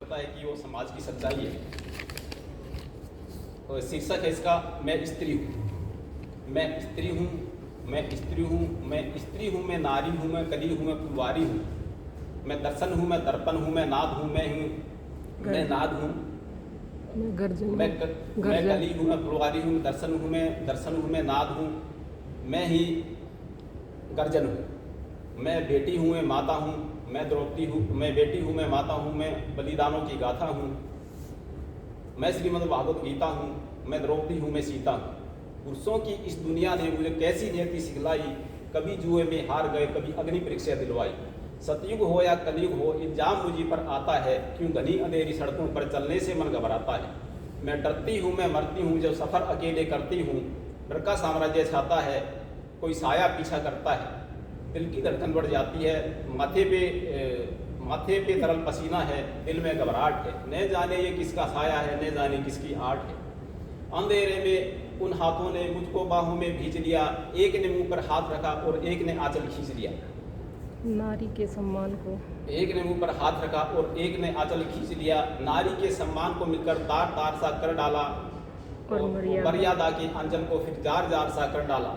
लगता है कि वो समाज की सच्चाई है। तो शीर्षक है इसका, मैं स्त्री हूँ। मैं स्त्री हूँ, मैं स्त्री हूँ, मैं स्त्री हूँ, मैं नारी हूँ, मैं कली हूँ, मैं फुलवारी हूँ, मैं दर्शन हूँ, मैं दर्पण हूँ, मैं नाद हूँ, मैं नाद हूँ, मैं गर्जन, मैं कली हूँ, मैं फुलवारी हूँ, दर्शन हूँ, मैं दर्शन हूँ, मैं नाद हूँ, मैं ही गर्जन हूँ। मैं बेटी हूँ, मैं माता हूँ, मैं द्रौपदी हूँ, मैं बेटी हूँ, मैं माता हूँ, मैं बलिदानों की गाथा हूँ, मैं श्रीमद् भागवत गीता हूँ, मैं द्रौपदी हूँ, मैं सीता हूँ। पुरुषों की इस दुनिया ने मुझे कैसी नियति सिखलाई, कभी जुए में हार गए, कभी अग्नि परीक्षा दिलवाई। सतयुग हो या कलयुग हो, इल्जाम मुझी पर आता है, क्यों घनी अंधेरी सड़कों पर चलने से मन घबराता है। मैं डरती हूँ, मैं मरती हूँ, जब सफ़र अकेले करती हूँ। डर का साम्राज्य छाता है, कोई साया पीछा करता है। दिल की धड़कन बढ़ जाती है, माथे पे तरल पसीना है, दिल में घबराहट है। न जाने ये किसका साया है, न जाने किसकी आट है। अंधेरे में उन हाथों ने मुझको बाहों में भींच लिया, एक ने मुंह पर हाथ रखा और एक ने आंचल खींच लिया। नारी के सम्मान को, एक ने मुंह पर हाथ रखा और एक ने आंचल खींच लिया। नारी के सम्मान को मिलकर तार तार सा कर डाला और मर्यादा के अंजन को फिर जार जार सा कर डाला।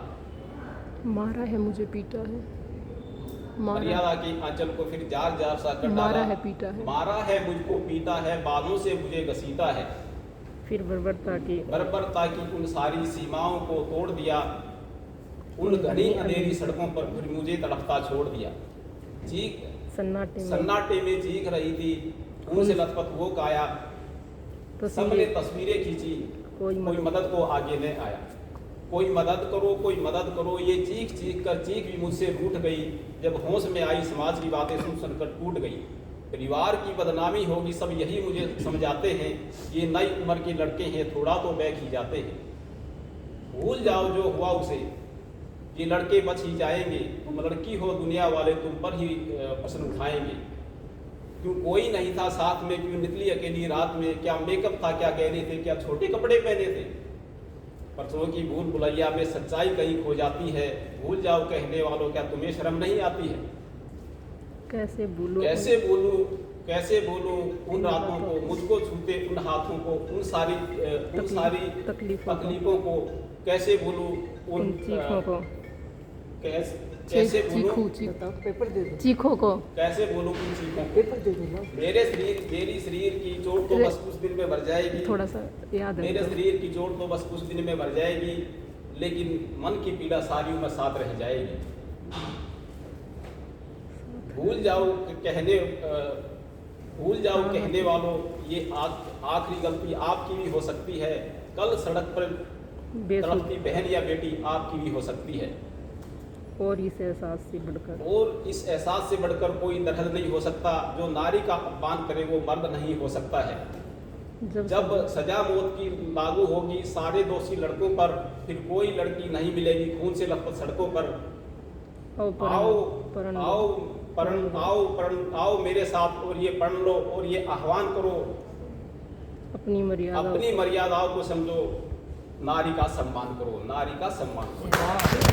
मारा है मुझे पीटा है, मर्यादा के आंचल को फिर जार जार सा कर डाला। मारा है पीटा है, मारा है मुझको पीटा है, बालों से मुझे घसीटा है। फिर बर्बरता की उन सारी सीमाओं को तोड़ दिया। उन घनी अंधेरी सड़कों पर फिर मुझे तड़पता छोड़ दिया। चीख सन्नाटे में चीख रही थी, खून से लथपथ वो काया। सबने तस्वीरें खींची, कोई मदद को आगे न आया। कोई मदद करो, कोई मदद करो, ये चीख चीख कर चीख भी मुझसे रूठ गई। जब होश में आई समाज की बातें सुन सुनकर टूट गई। परिवार की बदनामी होगी, सब यही मुझे समझाते हैं। ये नई उम्र के लड़के हैं, थोड़ा तो बैक ही जाते हैं। भूल जाओ जो हुआ उसे, ये लड़के बच ही जाएंगे। तुम लड़की हो, दुनिया वाले तुम पर ही प्रश्न उठाएंगे। क्यों कोई नहीं था साथ में, क्यों निकली अकेली रात में। क्या मेकअप था, क्या गहने थे, क्या छोटे कपड़े पहने थे। परसों की भूल भुलैया में सच्चाई कहीं खो जाती है। भूल जाओ कहने वालों, क्या तुम्हें शर्म नहीं आती है। कैसे भूलूं कैसे भूलूं उन रातों को, मुझको छूते उन हाथों को, उन सारी तकलीफों को। कैसे भूलूं उन चीखों को, कैसे भूलूं चीखों को, कैसे भूलूं उन चीखों को। मेरे शरीर की चोट तो बस कुछ दिन में भर जाएगी। थोड़ा सा याद है। मेरे शरीर की चोट तो बस कुछ दिन में भर जाएगी, लेकिन मन की पीड़ा सारी उम्र साथ रह जाएगी। भूल जाओ कहने वालों, ये आखिरी गलती आपकी भी हो सकती है। कल सड़क पर तड़पती बहन या बेटी आपकी भी हो सकती है। और इस एहसास से बढ़कर कोई दर्द नहीं हो सकता। जो नारी का अपमान करे वो मर्द नहीं हो सकता है। जब सजा मौत की लागू होगी सारे दोषी लड़कों पर, फिर कोई लड़की नहीं मिलेगी खून से लथपथ सड़कों पर। आओ मेरे साथ और ये पढ़ लो और ये आह्वान करो। अपनी मर्यादाओं को समझो, नारी का सम्मान करो, नारी का सम्मान करो।